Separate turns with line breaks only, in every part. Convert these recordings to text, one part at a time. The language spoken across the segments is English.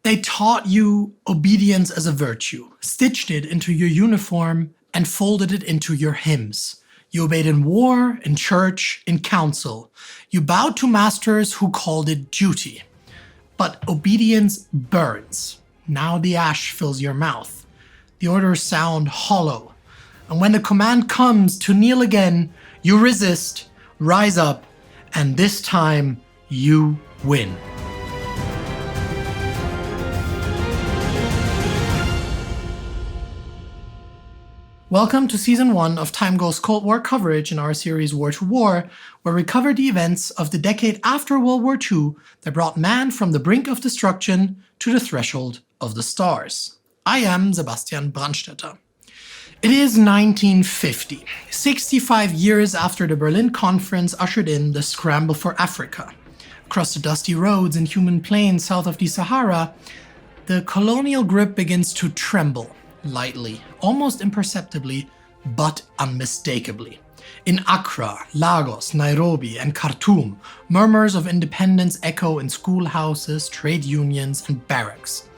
They taught you obedience as a virtue, stitched it into your uniform, and folded it into your hymns. You obeyed in war, in church, in council. You bowed to masters who called it duty. But obedience burns. Now the ash fills your mouth. The orders sound hollow. And when the command comes to kneel again, you resist, rise up, and this time you win. Welcome to Season 1 of TimeGhost Cold War coverage in our series War to War, where we cover the events of the decade after World War II that brought man from the brink of destruction to the threshold of the stars. I am Sebastian Brandstetter. It is 1950, 65 years after the Berlin Conference ushered in the scramble for Africa. Across the dusty roads and human plains south of the Sahara, the colonial grip begins to tremble. Lightly, almost imperceptibly, but unmistakably. In Accra, Lagos, Nairobi, and Khartoum, murmurs of independence echo in schoolhouses, trade unions, and barracks.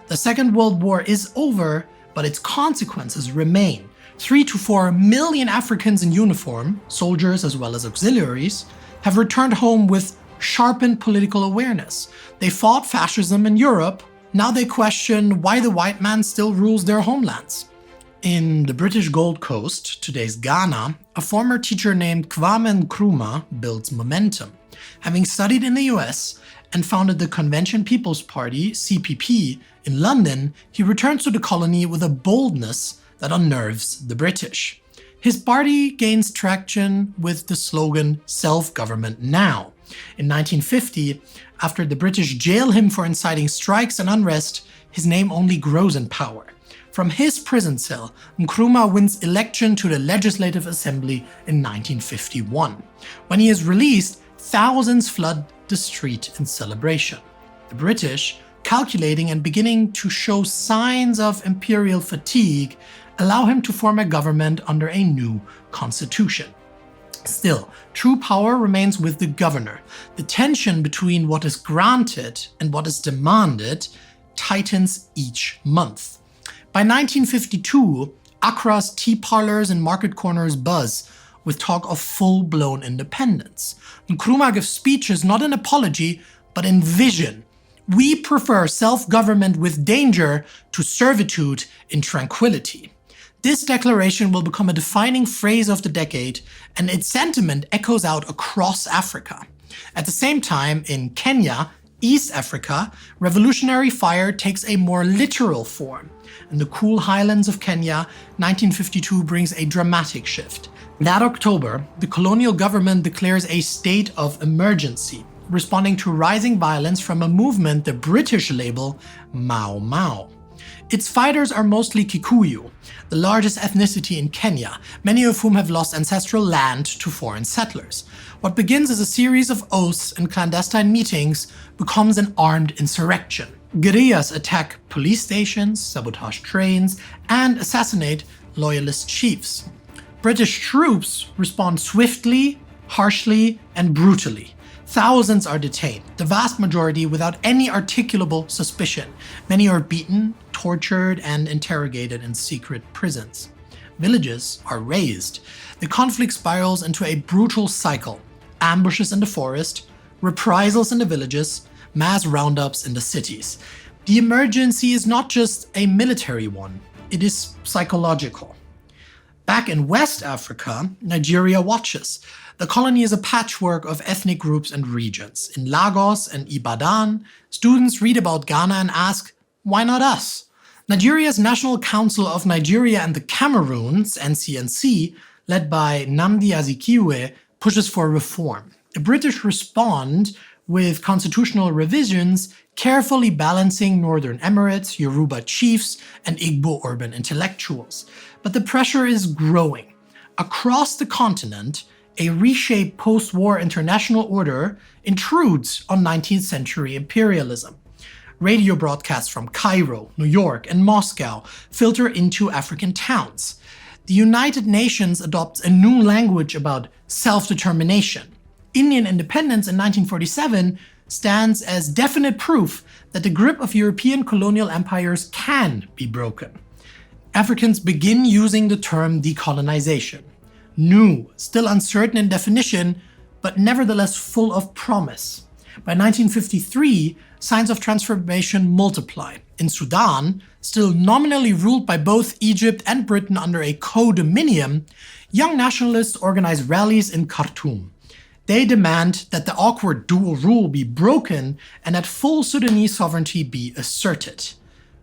The Second World War is over, but its consequences remain. 3 to 4 million Africans in uniform, soldiers as well as auxiliaries, have returned home with sharpened political awareness. They fought fascism in Europe. Now they question why the white man still rules their homelands. In the British Gold Coast, today's Ghana, a former teacher named Kwame Nkrumah builds momentum. Having studied in the US and founded the Convention People's Party, CPP, in London, he returns to the colony with a boldness that unnerves the British. His party gains traction with the slogan, "Self-Government Now." In 1950, after the British jail him for inciting strikes and unrest, his name only grows in power. From his prison cell, Nkrumah wins election to the Legislative Assembly in 1951. When he is released, thousands flood the street in celebration. The British, calculating and beginning to show signs of imperial fatigue, allow him to form a government under a new constitution. Still, true power remains with the governor. The tension between what is granted and what is demanded tightens each month. By 1952, Accra's tea parlors and market corners buzz with talk of full-blown independence. Nkrumah gives speeches not in apology, but in vision. We prefer self-government with danger to servitude in tranquility. This declaration will become a defining phrase of the decade, and its sentiment echoes out across Africa. At the same time, in Kenya, East Africa, revolutionary fire takes a more literal form. In the cool highlands of Kenya, 1952 brings a dramatic shift. That October, the colonial government declares a state of emergency, responding to rising violence from a movement the British label Mau Mau. Its fighters are mostly Kikuyu, the largest ethnicity in Kenya, many of whom have lost ancestral land to foreign settlers. What begins as a series of oaths and clandestine meetings becomes an armed insurrection. Guerrillas attack police stations, sabotage trains, and assassinate loyalist chiefs. British troops respond swiftly, harshly, and brutally. Thousands are detained, the vast majority without any articulable suspicion. Many are beaten, tortured, and interrogated in secret prisons. Villages are razed. The conflict spirals into a brutal cycle. Ambushes in the forest, reprisals in the villages, mass roundups in the cities. The emergency is not just a military one, it is psychological. Back in West Africa, Nigeria watches. The colony is a patchwork of ethnic groups and regions. In Lagos and Ibadan, students read about Ghana and ask, why not us? Nigeria's National Council of Nigeria and the Cameroons, NCNC, led by Nnamdi Azikiwe, pushes for reform. The British respond with constitutional revisions, carefully balancing Northern Emirates, Yoruba chiefs, and Igbo urban intellectuals. But the pressure is growing. Across the continent, a reshaped post-war international order intrudes on 19th century imperialism. Radio broadcasts from Cairo, New York, and Moscow filter into African towns. The United Nations adopts a new language about self-determination. Indian independence in 1947 stands as definite proof that the grip of European colonial empires can be broken. Africans begin using the term decolonization. New, still uncertain in definition, but nevertheless full of promise. By 1953, signs of transformation multiply. In Sudan, still nominally ruled by both Egypt and Britain under a co-dominion, young nationalists organize rallies in Khartoum. They demand that the awkward dual rule be broken and that full Sudanese sovereignty be asserted.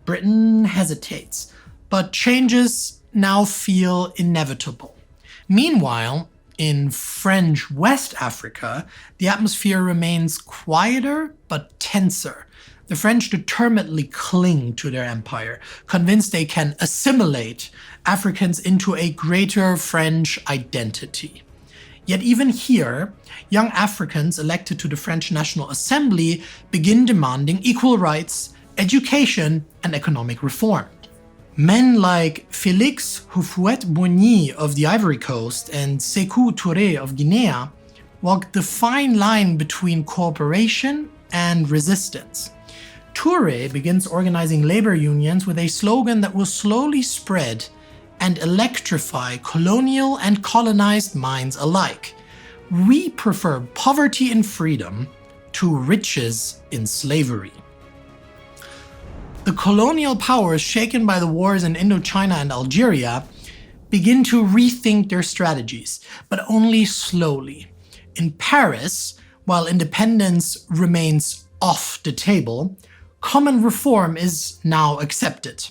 Britain hesitates, but changes now feel inevitable. Meanwhile, in French West Africa, the atmosphere remains quieter but tenser. The French determinedly cling to their empire, convinced they can assimilate Africans into a greater French identity. Yet even here, young Africans elected to the French National Assembly begin demanding equal rights, education, and economic reform. Men like Félix Houphouët-Boigny of the Ivory Coast and Sékou Touré of Guinea walked the fine line between cooperation and resistance. Touré begins organizing labor unions with a slogan that will slowly spread and electrify colonial and colonized minds alike. We prefer poverty in freedom to riches in slavery. The colonial powers shaken by the wars in Indochina and Algeria begin to rethink their strategies, but only slowly. In Paris, while independence remains off the table, common reform is now accepted.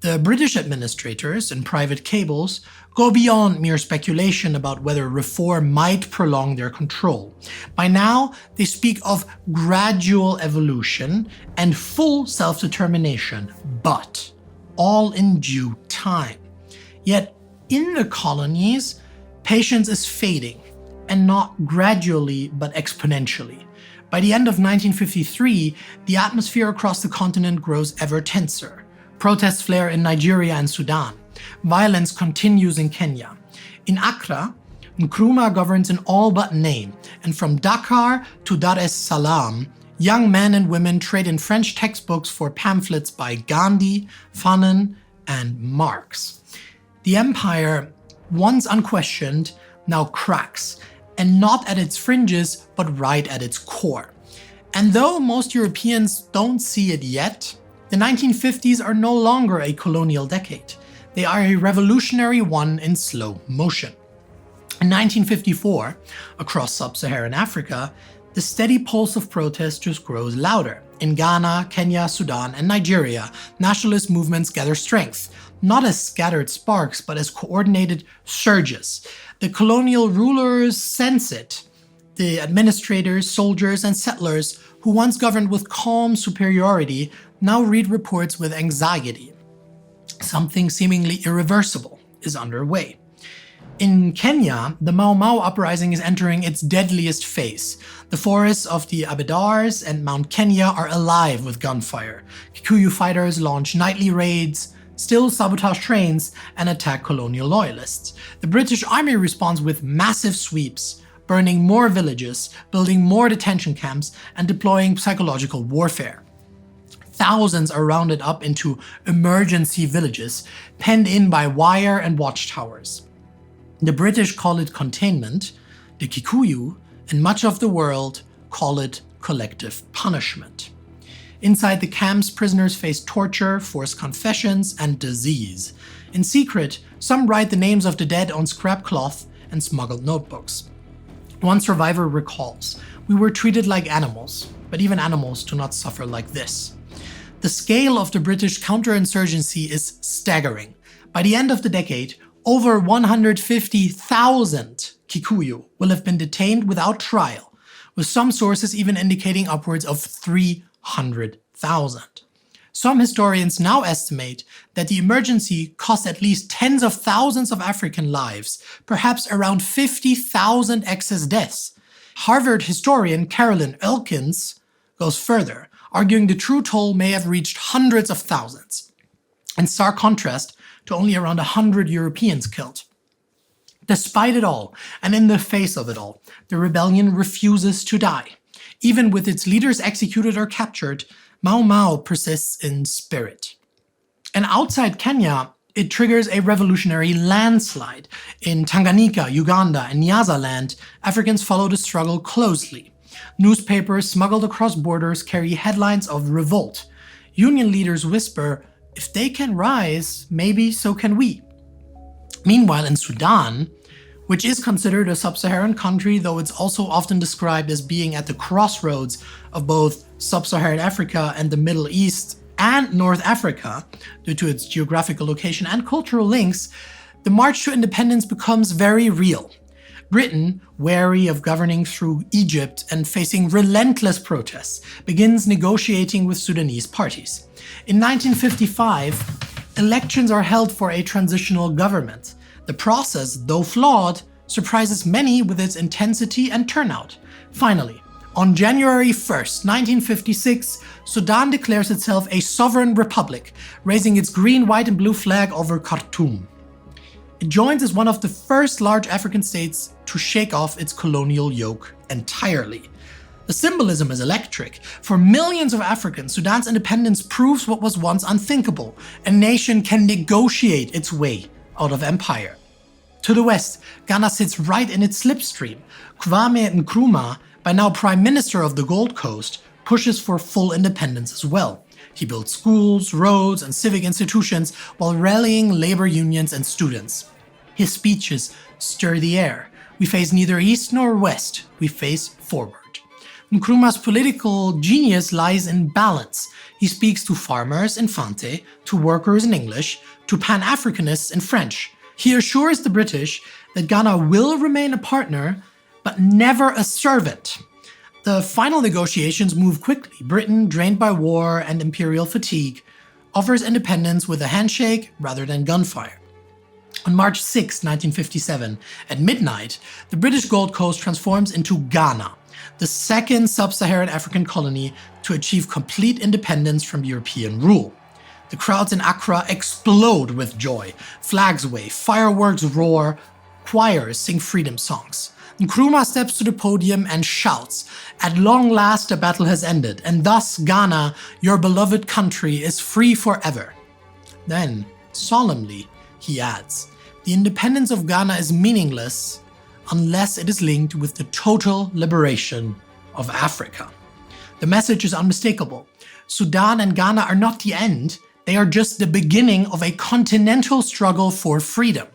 The British administrators in private cables go beyond mere speculation about whether reform might prolong their control. By now, they speak of gradual evolution and full self-determination, but all in due time. Yet, in the colonies, patience is fading, and not gradually but exponentially. By the end of 1953, the atmosphere across the continent grows ever tenser. Protests flare in Nigeria and Sudan. Violence continues in Kenya. In Accra, Nkrumah governs in all but name, and from Dakar to Dar es Salaam, young men and women trade in French textbooks for pamphlets by Gandhi, Fanon, and Marx. The empire, once unquestioned, now cracks, and not at its fringes, but right at its core. And though most Europeans don't see it yet, the 1950s are no longer a colonial decade. They are a revolutionary one in slow motion. In 1954, across Sub-Saharan Africa, the steady pulse of protest just grows louder. In Ghana, Kenya, Sudan, and Nigeria, nationalist movements gather strength, not as scattered sparks, but as coordinated surges. The colonial rulers sense it. The administrators, soldiers, and settlers who once governed with calm superiority now read reports with anxiety. Something seemingly irreversible is underway. In Kenya, the Mau Mau uprising is entering its deadliest phase. The forests of the Aberdars and Mount Kenya are alive with gunfire. Kikuyu fighters launch nightly raids, still sabotage trains, and attack colonial loyalists. The British Army responds with massive sweeps, burning more villages, building more detention camps, and deploying psychological warfare. Thousands are rounded up into emergency villages, penned in by wire and watchtowers. The British call it containment, the Kikuyu and much of the world call it collective punishment. Inside the camps, prisoners face torture, forced confessions, and disease. In secret, some write the names of the dead on scrap cloth and smuggled notebooks. One survivor recalls, "We were treated like animals, but even animals do not suffer like this." The scale of the British counterinsurgency is staggering. By the end of the decade, over 150,000 Kikuyu will have been detained without trial, with some sources even indicating upwards of 300,000. Some historians now estimate that the emergency cost at least tens of thousands of African lives, perhaps around 50,000 excess deaths. Harvard historian Carolyn Elkins goes further, arguing the true toll may have reached hundreds of thousands, in stark contrast to only around 100 Europeans killed. Despite it all, and in the face of it all, the rebellion refuses to die. Even with its leaders executed or captured, Mau Mau persists in spirit. And outside Kenya, it triggers a revolutionary landslide. In Tanganyika, Uganda, and Nyasaland, Africans follow the struggle closely. Newspapers smuggled across borders carry headlines of revolt. Union leaders whisper, "If they can rise, maybe so can we." Meanwhile, in Sudan, which is considered a sub-Saharan country, though it's also often described as being at the crossroads of both Sub-Saharan Africa and the Middle East and North Africa, due to its geographical location and cultural links, the march to independence becomes very real. Britain, wary of governing through Egypt and facing relentless protests, begins negotiating with Sudanese parties. In 1955, elections are held for a transitional government. The process, though flawed, surprises many with its intensity and turnout. Finally, on January 1st, 1956, Sudan declares itself a sovereign republic, raising its green, white, and blue flag over Khartoum. It joins as one of the first large African states to shake off its colonial yoke entirely. The symbolism is electric. For millions of Africans, Sudan's independence proves what was once unthinkable. A nation can negotiate its way out of empire. To the west, Ghana sits right in its slipstream. Kwame Nkrumah, by now Prime Minister of the Gold Coast, pushes for full independence as well. He builds schools, roads, and civic institutions while rallying labor unions and students. His speeches stir the air. We face neither east nor west, we face forward. Nkrumah's political genius lies in balance. He speaks to farmers in Fante, to workers in English, to Pan-Africanists in French. He assures the British that Ghana will remain a partner, but never a servant. The final negotiations move quickly. Britain, drained by war and imperial fatigue, offers independence with a handshake rather than gunfire. On March 6, 1957, at midnight, the British Gold Coast transforms into Ghana, the second sub-Saharan African colony to achieve complete independence from European rule. The crowds in Accra explode with joy. Flags wave, fireworks roar, choirs sing freedom songs. Nkrumah steps to the podium and shouts, "At long last the battle has ended, and thus Ghana, your beloved country, is free forever." Then, solemnly, he adds, "The independence of Ghana is meaningless unless it is linked with the total liberation of Africa." The message is unmistakable. Sudan and Ghana are not the end, they are just the beginning of a continental struggle for freedom.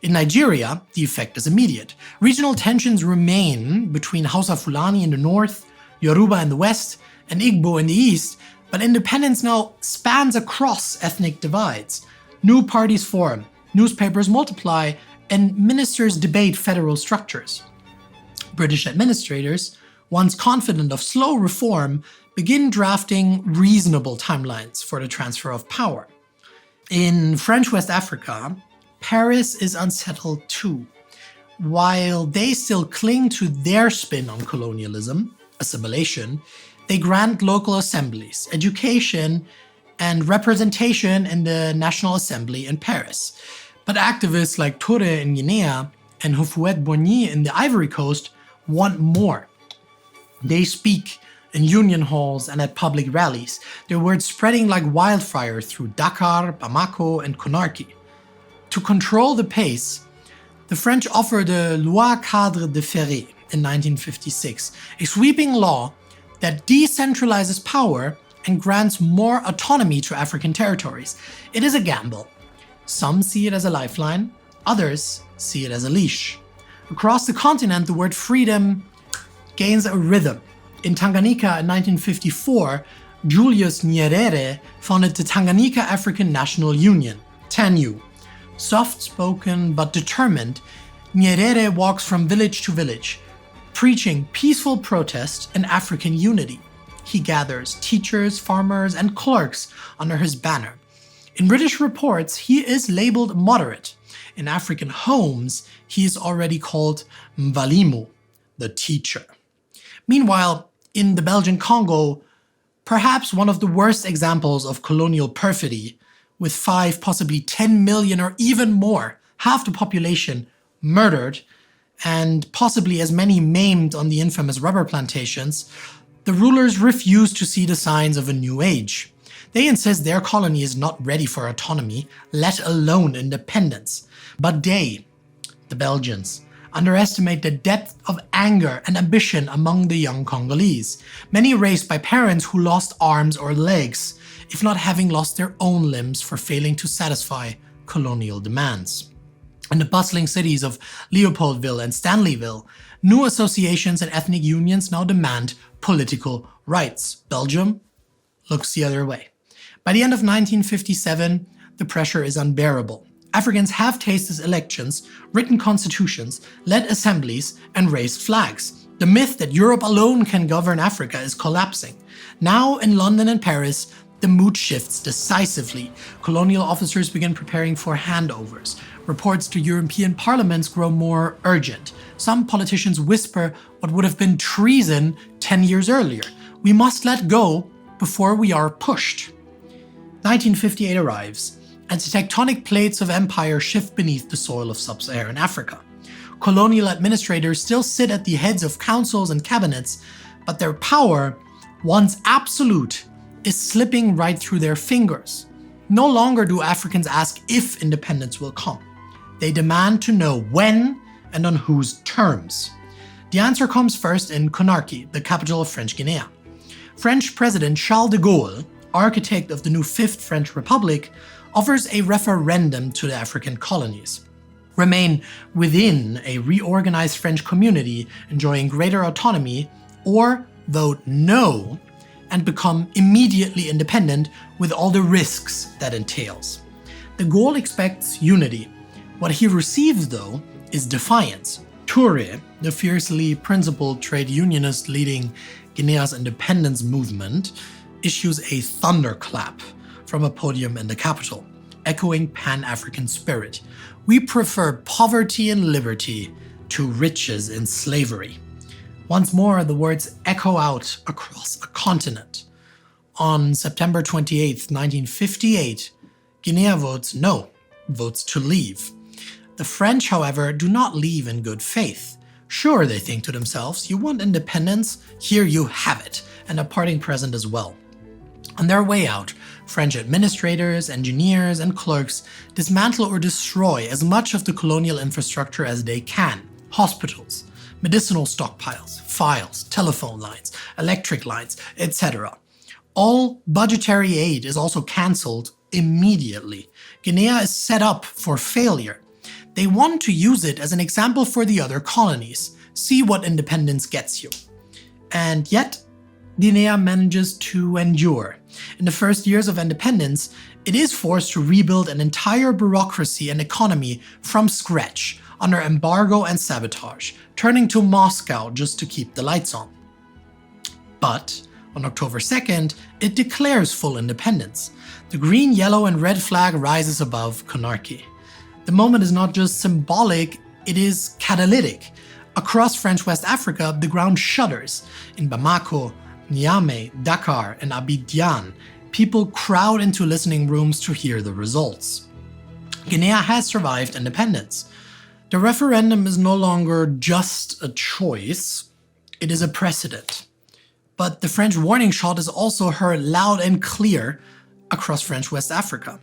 In Nigeria, the effect is immediate. Regional tensions remain between Hausa Fulani in the north, Yoruba in the west, and Igbo in the east, but independence now spans across ethnic divides. New parties form, newspapers multiply, and ministers debate federal structures. British administrators, once confident of slow reform, begin drafting reasonable timelines for the transfer of power. In French West Africa, Paris is unsettled too. While they still cling to their spin on colonialism, assimilation, they grant local assemblies, education, and representation in the National Assembly in Paris. But activists like Touré in Guinea and Houphouët-Boigny in the Ivory Coast want more. They speak in union halls and at public rallies, their words spreading like wildfire through Dakar, Bamako, and Conakry. To control the pace, the French offered the Loi Cadre de Ferré in 1956, a sweeping law that decentralizes power and grants more autonomy to African territories. It is a gamble. Some see it as a lifeline, others see it as a leash. Across the continent, the word freedom gains a rhythm. In Tanganyika in 1954, Julius Nyerere founded the Tanganyika African National Union, TANU. Soft-spoken but determined, Nyerere walks from village to village, preaching peaceful protest and African unity. He gathers teachers, farmers, and clerks under his banner. In British reports, he is labeled moderate. In African homes, he is already called Mvalimu, the teacher. Meanwhile, in the Belgian Congo, perhaps one of the worst examples of colonial perfidy, with 5, possibly 10 million or even more, half the population, murdered, and possibly as many maimed on the infamous rubber plantations, The rulers refuse to see the signs of a new age. They insist their colony is not ready for autonomy, let alone independence. But they, the Belgians, underestimate the depth of anger and ambition among the young Congolese, many raised by parents who lost arms or legs, if not having lost their own limbs for failing to satisfy colonial demands. In the bustling cities of Leopoldville and Stanleyville, new associations and ethnic unions now demand political rights. Belgium looks the other way. By the end of 1957, the pressure is unbearable. Africans have tasted elections, written constitutions, led assemblies, and raised flags. The myth that Europe alone can govern Africa is collapsing. Now, in London and Paris, the mood shifts decisively. Colonial officers begin preparing for handovers. Reports to European parliaments grow more urgent. Some politicians whisper what would have been treason 10 years earlier. We must let go before we are pushed. 1958 arrives, and the tectonic plates of empire shift beneath the soil of Sub-Saharan Africa. Colonial administrators still sit at the heads of councils and cabinets, but their power, once absolute, is slipping right through their fingers. No longer do Africans ask if independence will come. They demand to know when and on whose terms. The answer comes first in Conakry, the capital of French Guinea. French President Charles de Gaulle, architect of the new Fifth French Republic, offers a referendum to the African colonies. Remain within a reorganized French community enjoying greater autonomy, or vote no and become immediately independent with all the risks that entails. De Gaulle expects unity. What he receives, though, is defiance. Touré, the fiercely principled trade unionist leading Guinea's independence movement, issues a thunderclap from a podium in the capital, echoing Pan-African spirit. We prefer poverty and liberty to riches and slavery. Once more, the words echo out across a continent. On September 28, 1958, Guinea votes no, votes to leave. The French, however, do not leave in good faith. Sure, they think to themselves, you want independence? Here you have it, and a parting present as well. On their way out, French administrators, engineers, and clerks dismantle or destroy as much of the colonial infrastructure as they can. Hospitals, medicinal stockpiles, files, telephone lines, electric lines, etc. All budgetary aid is also cancelled immediately. Guinea is set up for failure. They want to use it as an example for the other colonies. See what independence gets you. And yet, Guinea manages to endure. In the first years of independence, it is forced to rebuild an entire bureaucracy and economy from scratch under embargo and sabotage, turning to Moscow just to keep the lights on. But on October 2nd, it declares full independence. The green, yellow, and red flag rises above Conakry. The moment is not just symbolic, it is catalytic. Across French West Africa, the ground shudders. In Bamako, Niamey, Dakar, and Abidjan, people crowd into listening rooms to hear the results. Guinea has survived independence. The referendum is no longer just a choice, it is a precedent. But the French warning shot is also heard loud and clear across French West Africa.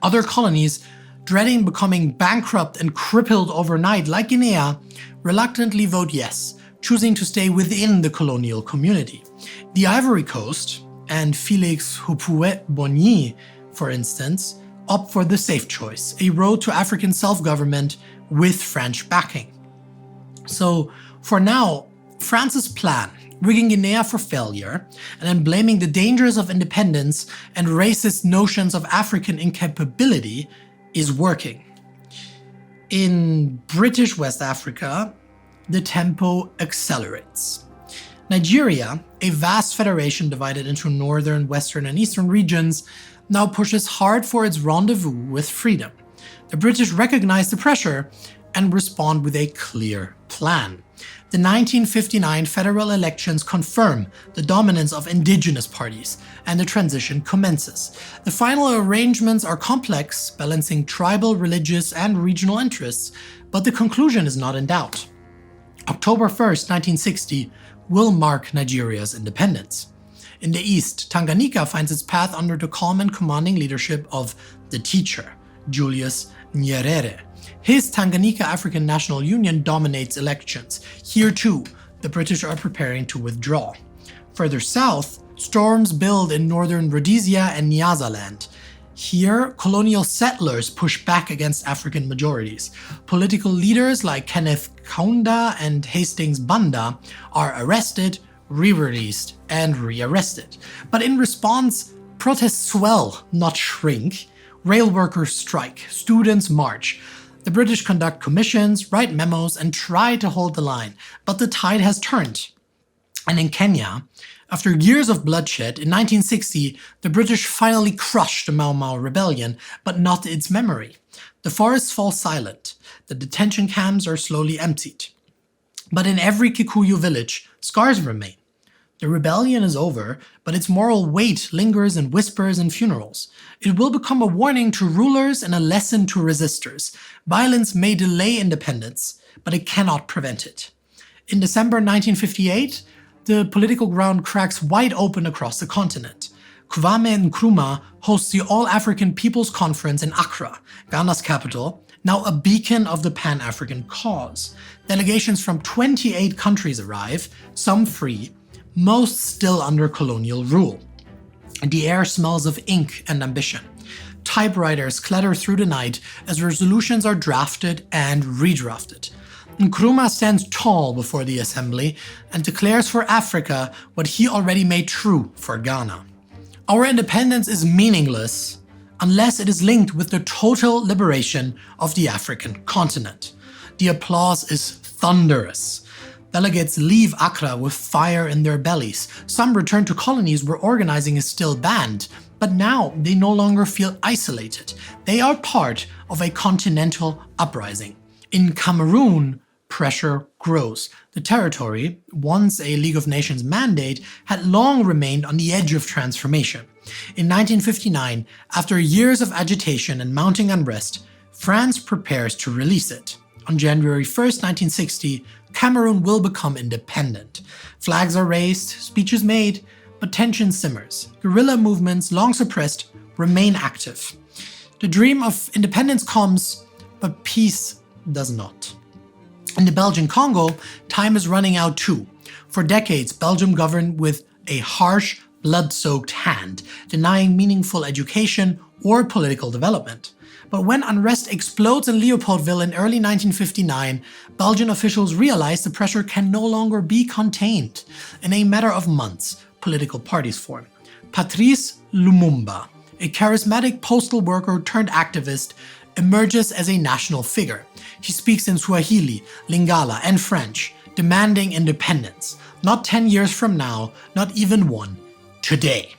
Other colonies, dreading becoming bankrupt and crippled overnight like Guinea, reluctantly vote yes, choosing to stay within the colonial community. The Ivory Coast and Félix Houphouët-Boigny, for instance, opt for the safe choice, a road to African self-government with French backing. So for now, France's plan, rigging Guinea for failure and then blaming the dangers of independence and racist notions of African incapability, is working. In British West Africa, the tempo accelerates. Nigeria, a vast federation divided into northern, western, and eastern regions, now pushes hard for its rendezvous with freedom. The British recognize the pressure and respond with a clear plan. The 1959 federal elections confirm the dominance of indigenous parties, and the transition commences. The final arrangements are complex, balancing tribal, religious, and regional interests, but the conclusion is not in doubt. October 1st, 1960, will mark Nigeria's independence. In the east, Tanganyika finds its path under the calm and commanding leadership of the teacher, Julius Nyerere. His Tanganyika African National Union dominates elections. Here too, the British are preparing to withdraw. Further south, storms build in northern Rhodesia and Nyasaland. Here, colonial settlers push back against African majorities. Political leaders like Kenneth Kaunda and Hastings Banda are arrested, re-released, and re-arrested. But in response, protests swell, not shrink. Rail workers strike, students march. The British conduct commissions, write memos, and try to hold the line, but the tide has turned. And in Kenya, after years of bloodshed, in 1960, the British finally crushed the Mau Mau rebellion, but not its memory. The forests fall silent. The detention camps are slowly emptied. But in every Kikuyu village, scars remain. The rebellion is over, but its moral weight lingers in whispers and funerals. It will become a warning to rulers and a lesson to resistors. Violence may delay independence, but it cannot prevent it. In December 1958, the political ground cracks wide open across the continent. Kwame Nkrumah hosts the All-African People's Conference in Accra, Ghana's capital, now a beacon of the Pan-African cause. Delegations from 28 countries arrive, some free, most still under colonial rule. The air smells of ink and ambition. Typewriters clatter through the night as resolutions are drafted and redrafted. Nkrumah stands tall before the assembly and declares for Africa what he already made true for Ghana. Our independence is meaningless unless it is linked with the total liberation of the African continent. The applause is thunderous. Delegates leave Accra with fire in their bellies. Some return to colonies where organizing is still banned, but now they no longer feel isolated. They are part of a continental uprising. In Cameroon, pressure grows. The territory, once a League of Nations mandate, had long remained on the edge of transformation. In 1959, after years of agitation and mounting unrest, France prepares to release it. On January 1st, 1960, Cameroon will become independent. Flags are raised, speeches made, but tension simmers. Guerrilla movements, long suppressed, remain active. The dream of independence comes, but peace does not. In the Belgian Congo, time is running out too. For decades, Belgium governed with a harsh, blood-soaked hand, denying meaningful education or political development. But when unrest explodes in Leopoldville in early 1959, Belgian officials realize the pressure can no longer be contained. In a matter of months, political parties form. Patrice Lumumba, a charismatic postal worker turned activist, emerges as a national figure. He speaks in Swahili, Lingala, and French, demanding independence. Not 10 years from now, not even one, today.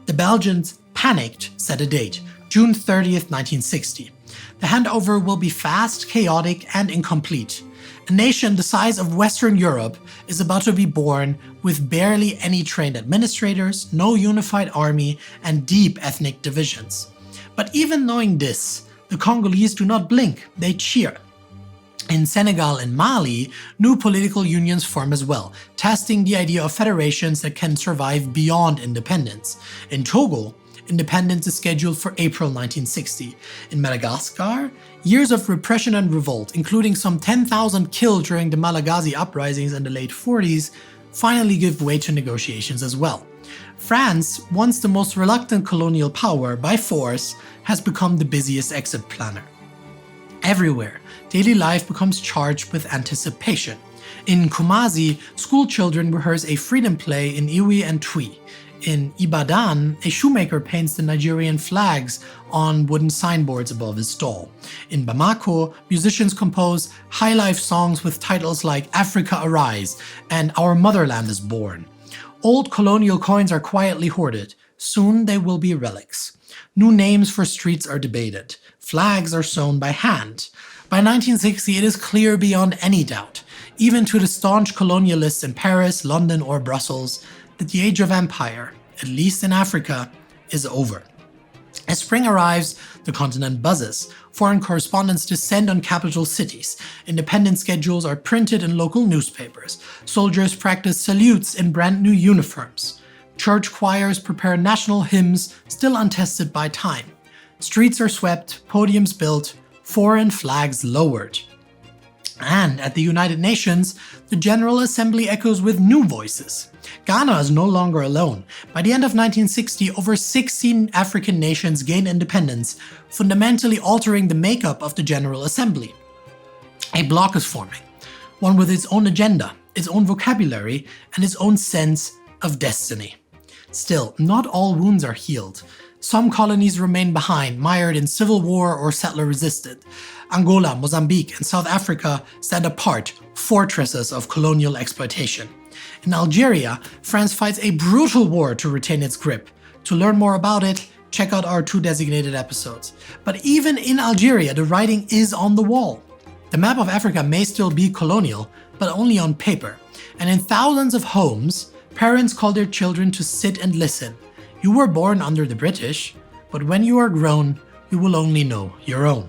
The Belgians, panicked, set a date, June 30th, 1960. The handover will be fast, chaotic, and incomplete. A nation the size of Western Europe is about to be born with barely any trained administrators, no unified army, and deep ethnic divisions. But even knowing this, the Congolese do not blink, they cheer. In Senegal and Mali, new political unions form as well, testing the idea of federations that can survive beyond independence. In Togo, independence is scheduled for April 1960. In Madagascar, years of repression and revolt, including some 10,000 killed during the Malagasy uprisings in the late 40s, finally give way to negotiations as well. France, once the most reluctant colonial power by force, has become the busiest exit planner. Everywhere, daily life becomes charged with anticipation. In Kumasi, school children rehearse a freedom play in Iwi and Twi. In Ibadan, a shoemaker paints the Nigerian flags on wooden signboards above his stall. In Bamako, musicians compose high-life songs with titles like Africa Arise and Our Motherland is Born. Old colonial coins are quietly hoarded. Soon they will be relics. New names for streets are debated. Flags are sewn by hand. By 1960, it is clear beyond any doubt, even to the staunch colonialists in Paris, London, or Brussels, that the age of empire, at least in Africa, is over. As spring arrives, the continent buzzes. Foreign correspondents descend on capital cities. Independence schedules are printed in local newspapers. Soldiers practice salutes in brand new uniforms. Church choirs prepare national hymns still untested by time. Streets are swept, podiums built, foreign flags lowered. And at the United Nations, the General Assembly echoes with new voices. Ghana is no longer alone. By the end of 1960, over 16 African nations gain independence, fundamentally altering the makeup of the General Assembly. A bloc is forming, one with its own agenda, its own vocabulary, and its own sense of destiny. Still, not all wounds are healed. Some colonies remain behind, mired in civil war or settler-resisted. Angola, Mozambique, and South Africa stand apart, fortresses of colonial exploitation. In Algeria, France fights a brutal war to retain its grip. To learn more about it, check out our 2 designated episodes. But even in Algeria, the writing is on the wall. The map of Africa may still be colonial, but only on paper. And in thousands of homes, parents call their children to sit and listen. You were born under the British, but when you are grown, you will only know your own.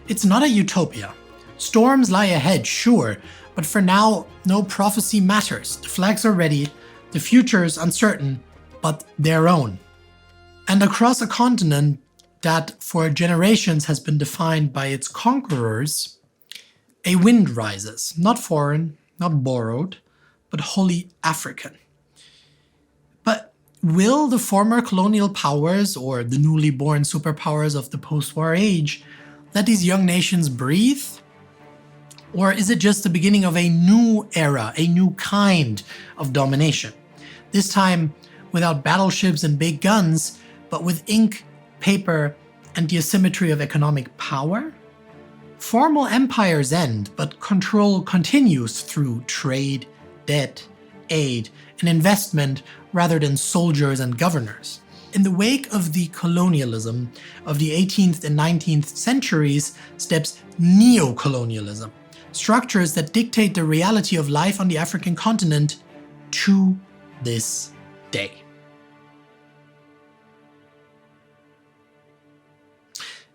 It's not a utopia. Storms lie ahead, sure, but for now, no prophecy matters. The flags are ready, the future is uncertain, but their own. And across a continent that for generations has been defined by its conquerors, a wind rises, not foreign, not borrowed, but wholly African. But will the former colonial powers, or the newly born superpowers of the post-war age, let these young nations breathe? Or is it just the beginning of a new era, a new kind of domination? This time without battleships and big guns, but with ink, paper, and the asymmetry of economic power? Formal empires end, but control continues through trade, debt, aid, and investment rather than soldiers and governors. In the wake of the colonialism of the 18th and 19th centuries steps neo-colonialism, structures that dictate the reality of life on the African continent to this day.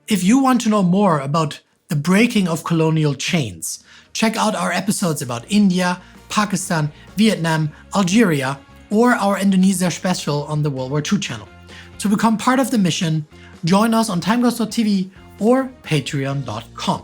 If you want to know more about the breaking of colonial chains, check out our episodes about India, Pakistan, Vietnam, Algeria, or our Indonesia special on the World War II channel. To become part of the mission, join us on timeghost.tv or patreon.com.